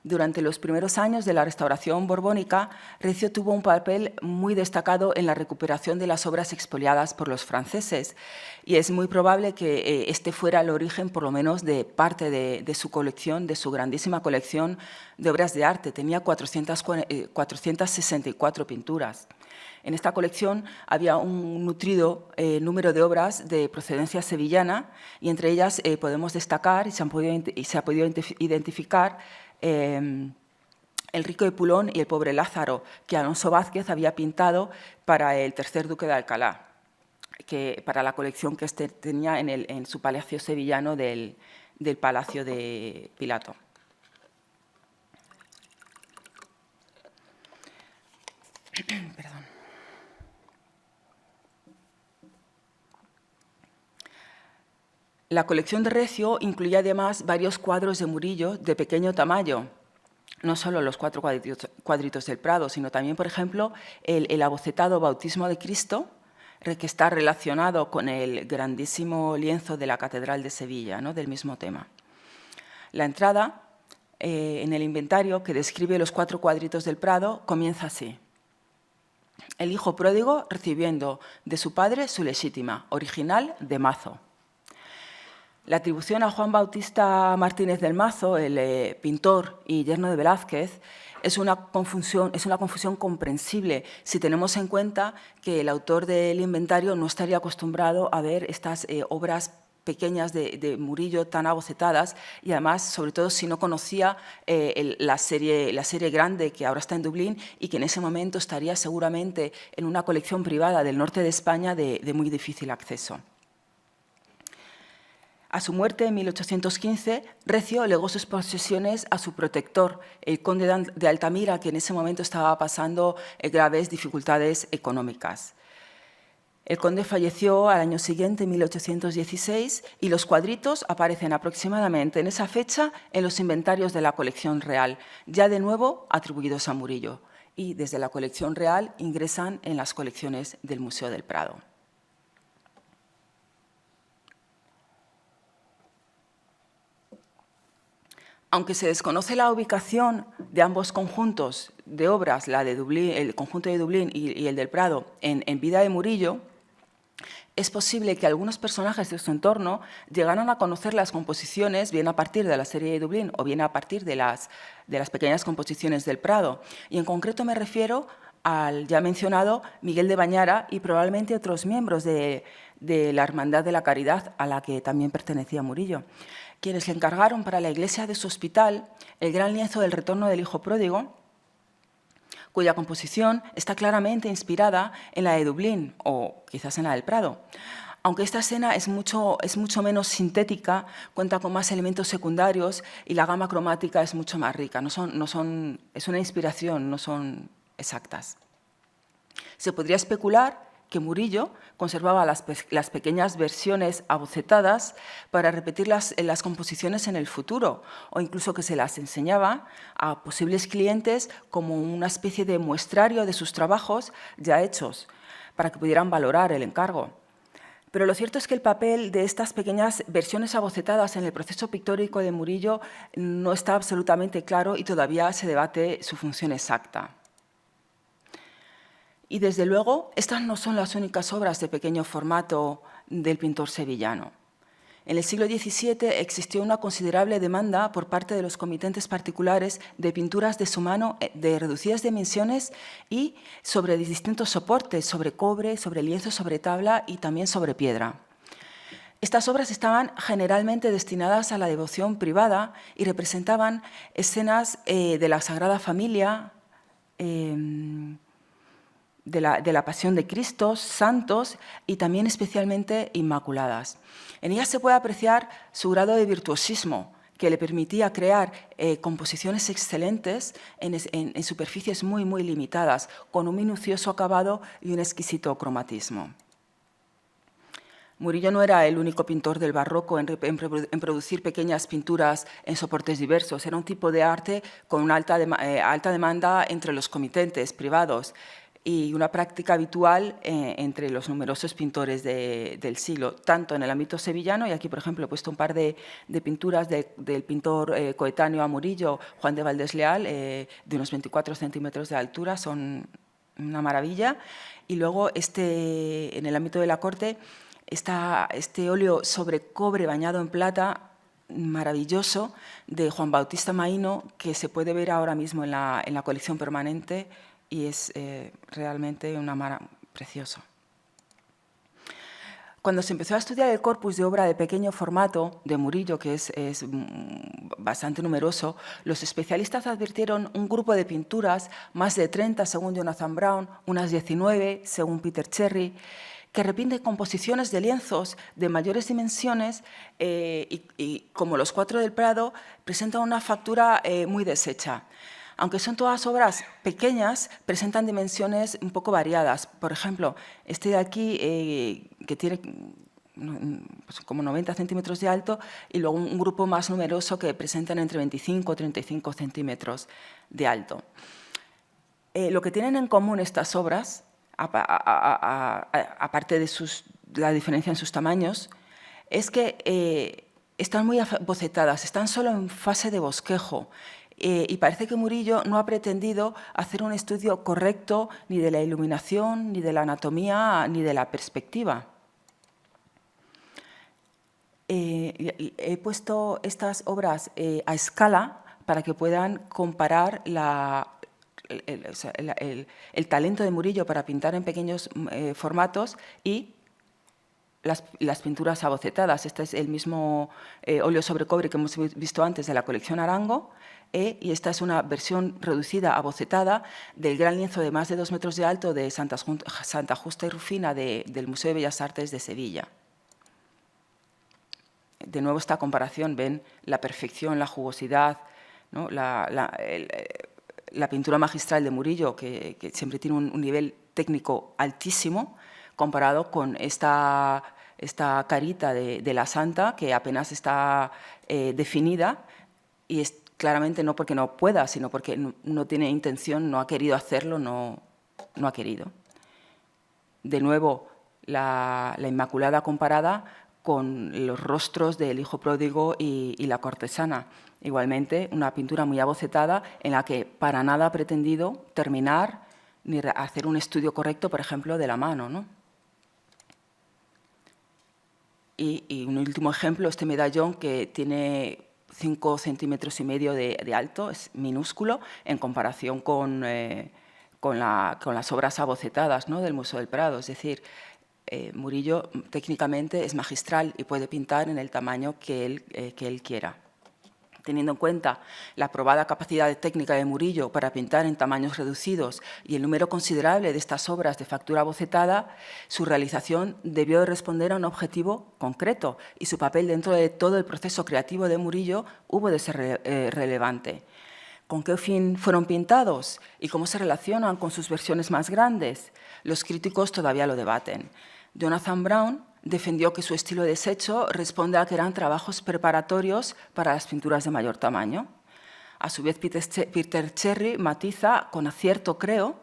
Durante los primeros años de la restauración borbónica, Recio tuvo un papel muy destacado en la recuperación de las obras expoliadas por los franceses, y es muy probable que este fuera el origen, por lo menos, de parte de su colección, de su grandísima colección de obras de arte. Tenía 464 pinturas. En esta colección había un nutrido número de obras de procedencia sevillana, y entre ellas podemos destacar, y se ha podido identificar, El rico de Pulón y El pobre Lázaro, que Alonso Vázquez había pintado para el tercer duque de Alcalá, para la colección que este tenía en su palacio sevillano del Palacio de Pilato. Perdón. La colección de Recio incluía además varios cuadros de Murillo de pequeño tamaño, no solo los 4 cuadritos del Prado, sino también, por ejemplo, el abocetado Bautismo de Cristo, que está relacionado con el grandísimo lienzo de la Catedral de Sevilla, ¿no?, del mismo tema. La entrada en el inventario que describe los 4 cuadritos del Prado comienza así: el hijo pródigo recibiendo de su padre su legítima, original de Mazo. La atribución a Juan Bautista Martínez del Mazo, el pintor y yerno de Velázquez, es una confusión comprensible si tenemos en cuenta que el autor del inventario no estaría acostumbrado a ver estas obras pequeñas de Murillo tan abocetadas, y además, sobre todo, si no conocía la serie grande que ahora está en Dublín y que en ese momento estaría seguramente en una colección privada del norte de España de muy difícil acceso. A su muerte, en 1815, Recio legó sus posesiones a su protector, el conde de Altamira, que en ese momento estaba pasando graves dificultades económicas. El conde falleció al año siguiente, en 1816, y los cuadritos aparecen aproximadamente en esa fecha en los inventarios de la colección real, ya de nuevo atribuidos a Murillo, y desde la colección real ingresan en las colecciones del Museo del Prado. Aunque se desconoce la ubicación de ambos conjuntos de obras, la de Dublín, el conjunto de Dublín y el del Prado, en vida de Murillo, es posible que algunos personajes de su entorno llegaran a conocer las composiciones bien a partir de la serie de Dublín o bien a partir de las pequeñas composiciones del Prado. Y en concreto me refiero al ya mencionado Miguel de Bañara y probablemente otros miembros de la Hermandad de la Caridad, a la que también pertenecía Murillo, quienes le encargaron para la iglesia de su hospital el gran lienzo del retorno del hijo pródigo, cuya composición está claramente inspirada en la de Dublín o quizás en la del Prado. Aunque esta escena es mucho menos sintética, cuenta con más elementos secundarios y la gama cromática es mucho más rica. Es una inspiración, no son exactas. Se podría especular que Murillo conservaba las pequeñas versiones abocetadas para repetir las composiciones en el futuro, o incluso que se las enseñaba a posibles clientes como una especie de muestrario de sus trabajos ya hechos, para que pudieran valorar el encargo. Pero lo cierto es que el papel de estas pequeñas versiones abocetadas en el proceso pictórico de Murillo no está absolutamente claro y todavía se debate su función exacta. Y desde luego, estas no son las únicas obras de pequeño formato del pintor sevillano. En el siglo XVII existió una considerable demanda por parte de los comitentes particulares de pinturas de su mano de reducidas dimensiones y sobre distintos soportes, sobre cobre, sobre lienzo, sobre tabla y también sobre piedra. Estas obras estaban generalmente destinadas a la devoción privada y representaban escenas de la Sagrada Familia, de la Pasión de Cristo, santos y también especialmente inmaculadas. En ellas se puede apreciar su grado de virtuosismo, que le permitía crear composiciones excelentes en superficies muy, muy limitadas, con un minucioso acabado y un exquisito cromatismo. Murillo no era el único pintor del barroco en producir pequeñas pinturas en soportes diversos. Era un tipo de arte con una alta demanda entre los comitentes privados y una práctica habitual entre los numerosos pintores del siglo, tanto en el ámbito sevillano, y aquí, por ejemplo, he puesto un par de pinturas del pintor coetáneo a Murillo, Juan de Valdés Leal, de unos 24 centímetros de altura, son una maravilla. Y luego, en el ámbito de la corte, este óleo sobre cobre bañado en plata, maravilloso, de Juan Bautista Maíno, que se puede ver ahora mismo en la colección permanente, y es realmente precioso. Cuando se empezó a estudiar el corpus de obra de pequeño formato de Murillo, que es bastante numeroso, los especialistas advirtieron un grupo de pinturas, más de 30 según Jonathan Brown, unas 19 según Peter Cherry, que repiten composiciones de lienzos de mayores dimensiones y como los 4 del Prado, presentan una factura muy deshecha. Aunque son todas obras pequeñas, presentan dimensiones un poco variadas. Por ejemplo, este de aquí, que tiene pues, como 90 centímetros de alto, y luego un grupo más numeroso que presentan entre 25 y 35 centímetros de alto. Lo que tienen en común estas obras, aparte de la diferencia en sus tamaños, es que están muy bocetadas, están solo en fase de bosquejo. Y parece que Murillo no ha pretendido hacer un estudio correcto ni de la iluminación, ni de la anatomía, ni de la perspectiva. He puesto estas obras a escala para que puedan comparar el talento de Murillo para pintar en pequeños formatos y las pinturas abocetadas. Este es el mismo óleo sobre cobre que hemos visto antes de la colección Arango, y esta es una versión reducida, abocetada, del gran lienzo de más de 2 metros de alto de Santa Justa y Rufina del Museo de Bellas Artes de Sevilla. De nuevo, esta comparación, ven la perfección, la jugosidad, ¿no? la pintura magistral de Murillo, que siempre tiene un nivel técnico altísimo, comparado con esta carita de la santa, que apenas está definida, y es claramente no porque no pueda, sino porque no tiene intención, no ha querido hacerlo, no ha querido. De nuevo, la Inmaculada comparada con los rostros del hijo pródigo y la cortesana. Igualmente, una pintura muy abocetada en la que para nada ha pretendido terminar ni hacer un estudio correcto, por ejemplo, de la mano, ¿no? Y un último ejemplo, este medallón que tiene 5,5 centímetros de alto, es minúsculo en comparación con las obras abocetadas, ¿no?, del Museo del Prado. Es decir, Murillo técnicamente es magistral y puede pintar en el tamaño que él quiera. Teniendo en cuenta la probada capacidad técnica de Murillo para pintar en tamaños reducidos y el número considerable de estas obras de factura bocetada, su realización debió de responder a un objetivo concreto y su papel dentro de todo el proceso creativo de Murillo hubo de ser relevante. ¿Con qué fin fueron pintados y cómo se relacionan con sus versiones más grandes? Los críticos todavía lo debaten. Jonathan Brown defendió que su estilo de desecho responde a que eran trabajos preparatorios para las pinturas de mayor tamaño. A su vez, Peter Cherry matiza, con acierto creo,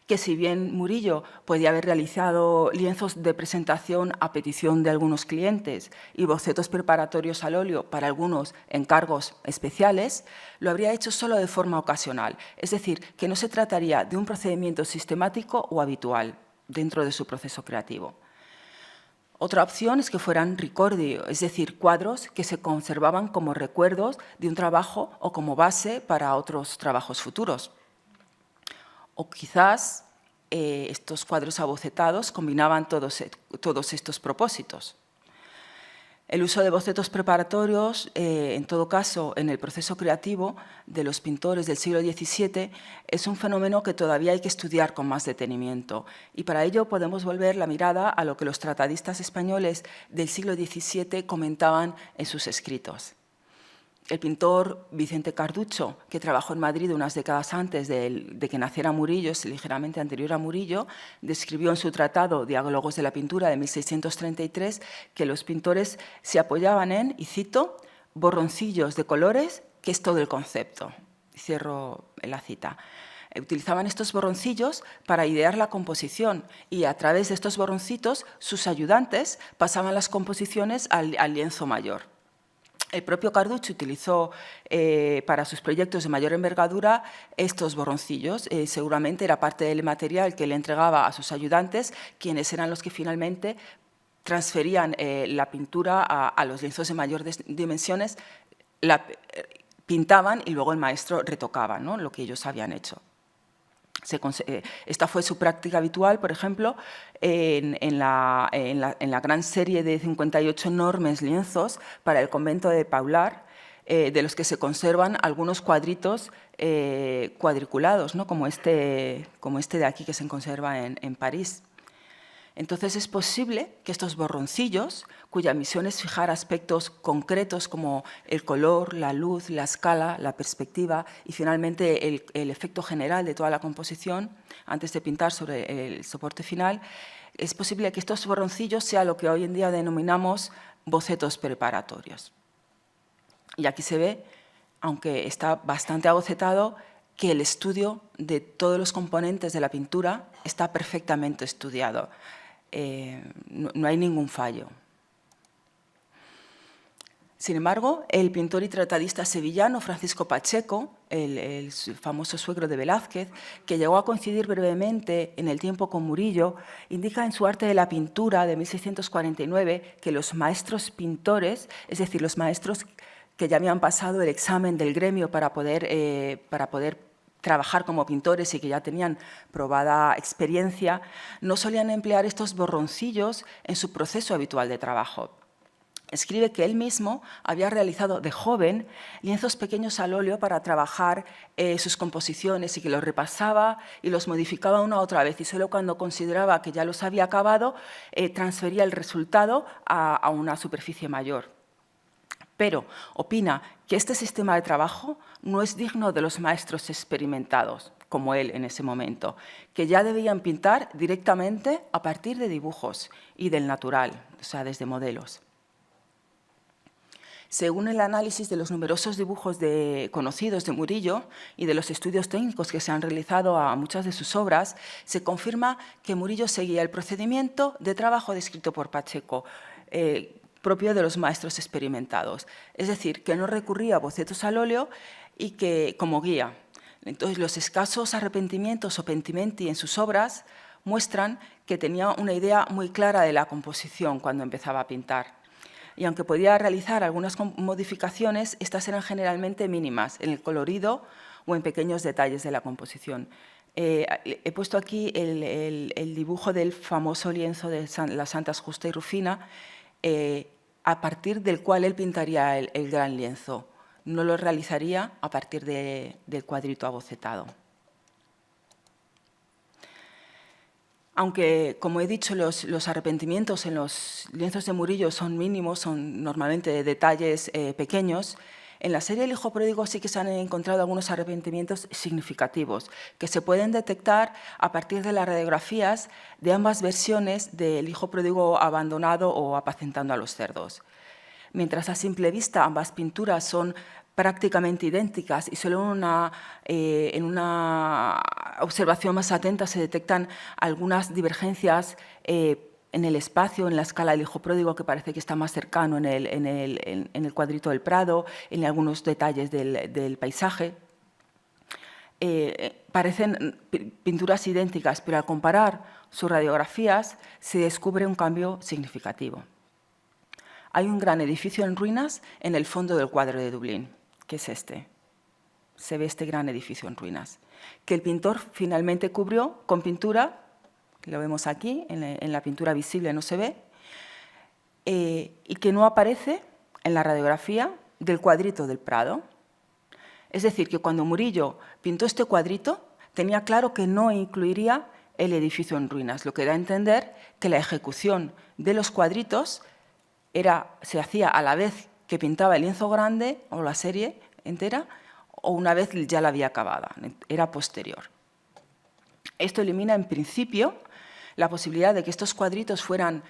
que si bien Murillo podía haber realizado lienzos de presentación a petición de algunos clientes y bocetos preparatorios al óleo para algunos encargos especiales, lo habría hecho solo de forma ocasional, es decir, que no se trataría de un procedimiento sistemático o habitual dentro de su proceso creativo. Otra opción es que fueran ricordi, es decir, cuadros que se conservaban como recuerdos de un trabajo o como base para otros trabajos futuros. O quizás estos cuadros abocetados combinaban todos estos propósitos. El uso de bocetos preparatorios, en todo caso, en el proceso creativo de los pintores del siglo XVII, es un fenómeno que todavía hay que estudiar con más detenimiento. Y para ello podemos volver la mirada a lo que los tratadistas españoles del siglo XVII comentaban en sus escritos. El pintor Vicente Carducho, que trabajó en Madrid unas décadas antes de que naciera Murillo, es ligeramente anterior a Murillo, describió en su tratado Diálogos de la pintura de 1633 que los pintores se apoyaban en, y cito, borroncillos de colores, que es todo el concepto. Cierro la cita. Utilizaban estos borroncillos para idear la composición y a través de estos borroncitos sus ayudantes pasaban las composiciones al lienzo mayor. El propio Carducho utilizó para sus proyectos de mayor envergadura estos borroncillos. Seguramente era parte del material que le entregaba a sus ayudantes, quienes eran los que finalmente transferían la pintura a los lienzos de mayor dimensiones, pintaban y luego el maestro retocaba, ¿no?, lo que ellos habían hecho. Esta fue su práctica habitual, por ejemplo, en la gran serie de 58 enormes lienzos para el convento de Paular, de los que se conservan algunos cuadritos cuadriculados, ¿no?, como este de aquí que se conserva en París. Entonces es posible que estos borroncillos, cuya misión es fijar aspectos concretos como el color, la luz, la escala, la perspectiva y finalmente el efecto general de toda la composición, antes de pintar sobre el soporte final, es posible que estos borroncillos sean lo que hoy en día denominamos bocetos preparatorios. Y aquí se ve, aunque está bastante abocetado, que el estudio de todos los componentes de la pintura está perfectamente estudiado. No hay ningún fallo. Sin embargo, el pintor y tratadista sevillano Francisco Pacheco, el famoso suegro de Velázquez, que llegó a coincidir brevemente en el tiempo con Murillo, indica en su Arte de la pintura de 1649 que los maestros pintores, es decir, los maestros que ya habían pasado el examen del gremio para poder trabajar como pintores y que ya tenían probada experiencia, no solían emplear estos borroncillos en su proceso habitual de trabajo. Escribe que él mismo había realizado de joven lienzos pequeños al óleo para trabajar sus composiciones y que los repasaba y los modificaba una u otra vez y solo cuando consideraba que ya los había acabado transfería el resultado a una superficie mayor. Pero opina que este sistema de trabajo no es digno de los maestros experimentados, como él en ese momento, que ya debían pintar directamente a partir de dibujos y del natural, o sea, desde modelos. Según el análisis de los numerosos dibujos conocidos de Murillo y de los estudios técnicos que se han realizado a muchas de sus obras, se confirma que Murillo seguía el procedimiento de trabajo descrito por Pacheco, propio de los maestros experimentados. Es decir, que no recurría a bocetos al óleo y que como guía. Entonces, los escasos arrepentimientos o pentimenti en sus obras muestran que tenía una idea muy clara de la composición cuando empezaba a pintar. Y aunque podía realizar algunas modificaciones, estas eran generalmente mínimas en el colorido o en pequeños detalles de la composición. He puesto aquí el dibujo del famoso lienzo de las Santas Justa y Rufina, a partir del cual él pintaría el gran lienzo. no lo realizaría a partir del cuadrito abocetado. Aunque, como he dicho, los arrepentimientos en los lienzos de Murillo son mínimos, son normalmente detalles pequeños, en la serie El hijo pródigo sí que se han encontrado algunos arrepentimientos significativos que se pueden detectar a partir de las radiografías de ambas versiones del hijo pródigo abandonado o apacentando a los cerdos. Mientras a simple vista ambas pinturas son prácticamente idénticas y solo en una observación más atenta se detectan algunas divergencias en el espacio, en la escala del hijo pródigo, que parece que está más cercano en el cuadrito del Prado, en algunos detalles del paisaje. Parecen pinturas idénticas, pero al comparar sus radiografías se descubre un cambio significativo. Hay un gran edificio en ruinas en el fondo del cuadro de Dublín, que es este. Se ve este gran edificio en ruinas, que el pintor finalmente cubrió con pintura, lo vemos aquí, en la pintura visible no se ve, y que no aparece en la radiografía del cuadrito del Prado. Es decir, que cuando Murillo pintó este cuadrito, tenía claro que no incluiría el edificio en ruinas, lo que da a entender que la ejecución de los cuadritos se hacía a la vez que pintaba el lienzo grande o la serie entera, o una vez ya la había acabada, era posterior. Esto elimina en principio la posibilidad de que estos cuadritos fueran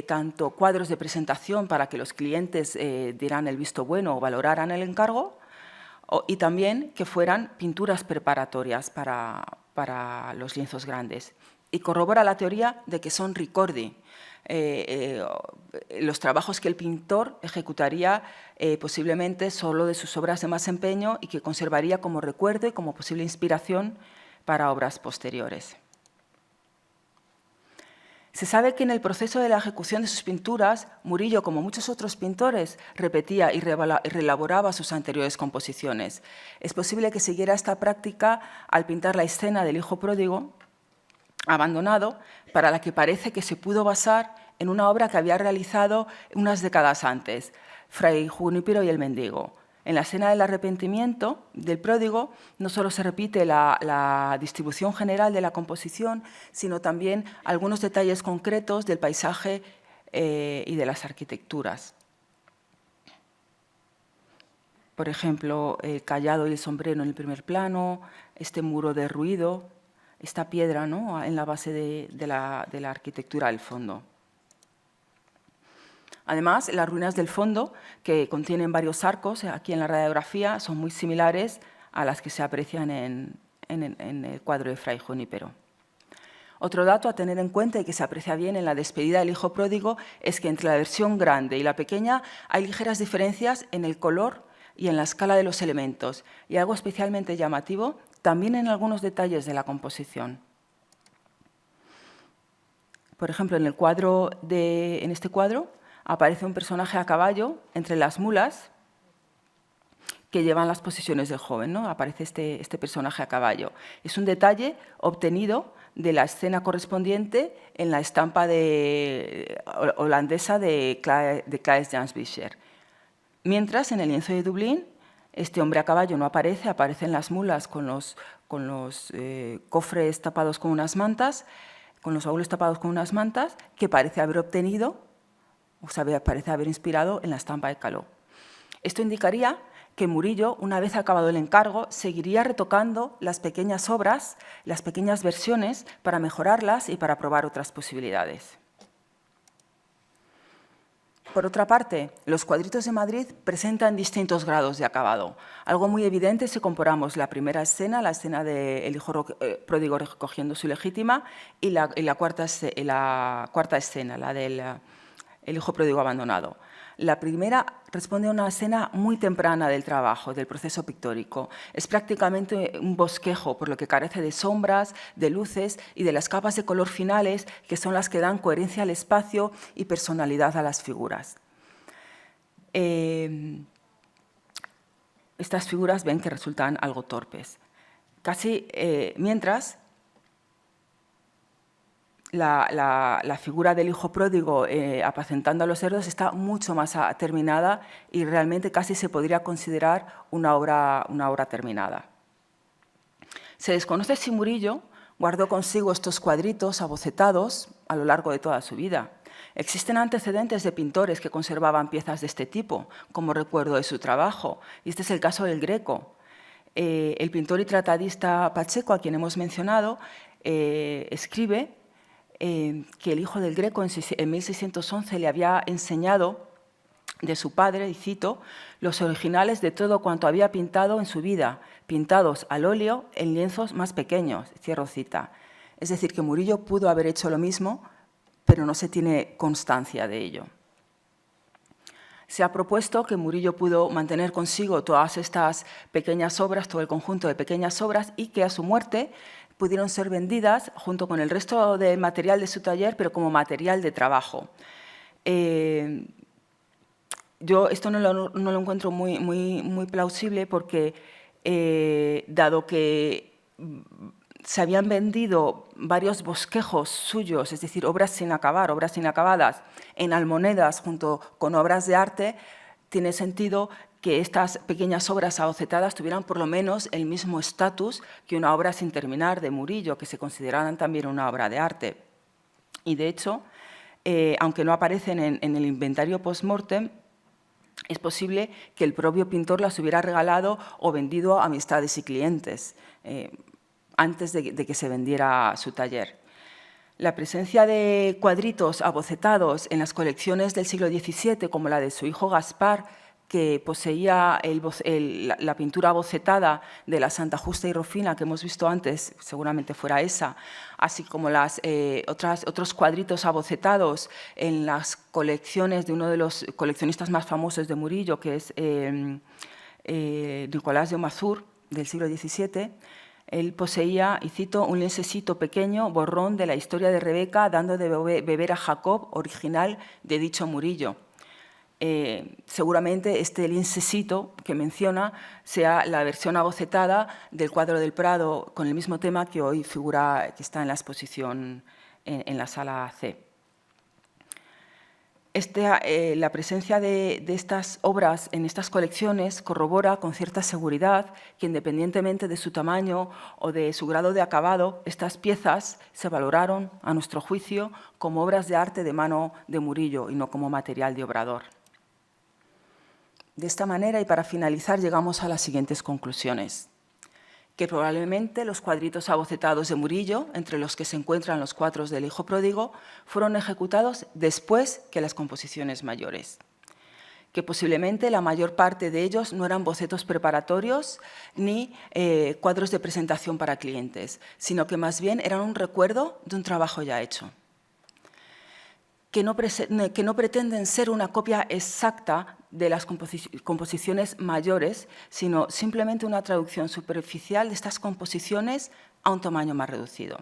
tanto cuadros de presentación para que los clientes dieran el visto bueno o valoraran el encargo, y también que fueran pinturas preparatorias para los lienzos grandes. Y corrobora la teoría de que son ricordi, los trabajos que el pintor ejecutaría posiblemente solo de sus obras de más empeño y que conservaría como recuerdo y como posible inspiración para obras posteriores. Se sabe que en el proceso de la ejecución de sus pinturas, Murillo, como muchos otros pintores, repetía y reelaboraba sus anteriores composiciones. Es posible que siguiera esta práctica al pintar la escena del hijo pródigo abandonado, para la que parece que se pudo basar en una obra que había realizado unas décadas antes, Fray Junípero y el mendigo. En la escena del arrepentimiento del pródigo no solo se repite la distribución general de la composición, sino también algunos detalles concretos del paisaje y de las arquitecturas. Por ejemplo, el cayado y el sombrero en el primer plano, este muro derruido, esta piedra, ¿no?, en la base de la arquitectura del fondo. Además, las ruinas del fondo, que contienen varios arcos, aquí en la radiografía, son muy similares a las que se aprecian en el cuadro de Fray Junípero. Otro dato a tener en cuenta y que se aprecia bien en la despedida del hijo pródigo es que entre la versión grande y la pequeña hay ligeras diferencias en el color y en la escala de los elementos, y algo especialmente llamativo también en algunos detalles de la composición. Por ejemplo, en este cuadro aparece un personaje a caballo entre las mulas que llevan las posesiones del joven, ¿no? Aparece este personaje a caballo. Es un detalle obtenido de la escena correspondiente en la estampa holandesa de Claes Jansbicher. Mientras, en el lienzo de Dublín, este hombre a caballo no aparece, aparecen las mulas con los cofres tapados con unas mantas, con los baúles tapados con unas mantas, que parece haber obtenido, o sea, parece haber inspirado en la estampa de Caló. Esto indicaría que Murillo, una vez acabado el encargo, seguiría retocando las pequeñas obras, las pequeñas versiones, para mejorarlas y para probar otras posibilidades. Por otra parte, los cuadritos de Madrid presentan distintos grados de acabado. Algo muy evidente si comparamos la primera escena, la escena del hijo pródigo recogiendo su legítima, y la cuarta escena, la del hijo pródigo abandonado. La primera responde a una escena muy temprana del trabajo, del proceso pictórico. Es prácticamente un bosquejo, por lo que carece de sombras, de luces y de las capas de color finales, que son las que dan coherencia al espacio y personalidad a las figuras. Estas figuras ven que resultan algo torpes. Mientras, la figura del hijo pródigo apacentando a los cerdos está mucho más terminada y realmente casi se podría considerar una obra terminada. Se desconoce si Murillo guardó consigo estos cuadritos abocetados a lo largo de toda su vida. Existen antecedentes de pintores que conservaban piezas de este tipo, como recuerdo de su trabajo, y este es el caso del Greco. El pintor y tratadista Pacheco, a quien hemos mencionado, escribe que el hijo del Greco en 1611 le había enseñado de su padre, y cito, los originales de todo cuanto había pintado en su vida, pintados al óleo en lienzos más pequeños, cierro cita. Es decir, que Murillo pudo haber hecho lo mismo, pero no se tiene constancia de ello. Se ha propuesto que Murillo pudo mantener consigo todas estas pequeñas obras, todo el conjunto de pequeñas obras, y que a su muerte pudieron ser vendidas junto con el resto del material de su taller, pero como material de trabajo. Yo esto no lo encuentro muy plausible porque, dado que se habían vendido varios bosquejos suyos, es decir, obras sin acabar, obras inacabadas, en almonedas junto con obras de arte, tiene sentido que estas pequeñas obras abocetadas tuvieran por lo menos el mismo estatus que una obra sin terminar de Murillo, que se consideraran también una obra de arte. Y de hecho, aunque no aparecen en el inventario post-mortem, es posible que el propio pintor las hubiera regalado o vendido a amistades y clientes antes de que se vendiera su taller. La presencia de cuadritos abocetados en las colecciones del siglo XVII, como la de su hijo Gaspar, que poseía la pintura abocetada de la Santa Justa y Rufina que hemos visto antes, seguramente fuera esa, así como otros cuadritos abocetados en las colecciones de uno de los coleccionistas más famosos de Murillo, que es Nicolás de Mazur, del siglo XVII. Él poseía, y cito, un liensecito pequeño, borrón de la historia de Rebeca, dando de beber a Jacob, original de dicho Murillo. Seguramente este liensecito que menciona sea la versión abocetada del cuadro del Prado con el mismo tema que hoy figura, que está en la exposición en la sala C. La presencia de estas obras en estas colecciones corrobora con cierta seguridad que, independientemente de su tamaño o de su grado de acabado, estas piezas se valoraron, a nuestro juicio, como obras de arte de mano de Murillo y no como material de obrador. De esta manera, y para finalizar, llegamos a las siguientes conclusiones. Que probablemente los cuadritos abocetados de Murillo, entre los que se encuentran los cuadros del hijo pródigo, fueron ejecutados después que las composiciones mayores. Que posiblemente la mayor parte de ellos no eran bocetos preparatorios ni cuadros de presentación para clientes, sino que más bien eran un recuerdo de un trabajo ya hecho. Que no pretenden ser una copia exacta de las composiciones mayores, sino simplemente una traducción superficial de estas composiciones a un tamaño más reducido.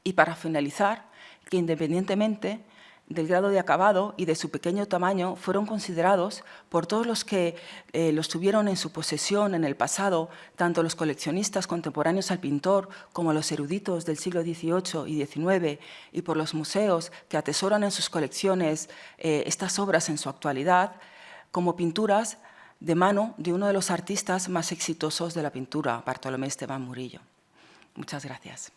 Y para finalizar, que independientemente del grado de acabado y de su pequeño tamaño, fueron considerados por todos los que los tuvieron en su posesión en el pasado, tanto los coleccionistas contemporáneos al pintor como los eruditos del siglo XVIII y XIX, y por los museos que atesoran en sus colecciones estas obras en su actualidad, como pinturas de mano de uno de los artistas más exitosos de la pintura, Bartolomé Esteban Murillo. Muchas gracias.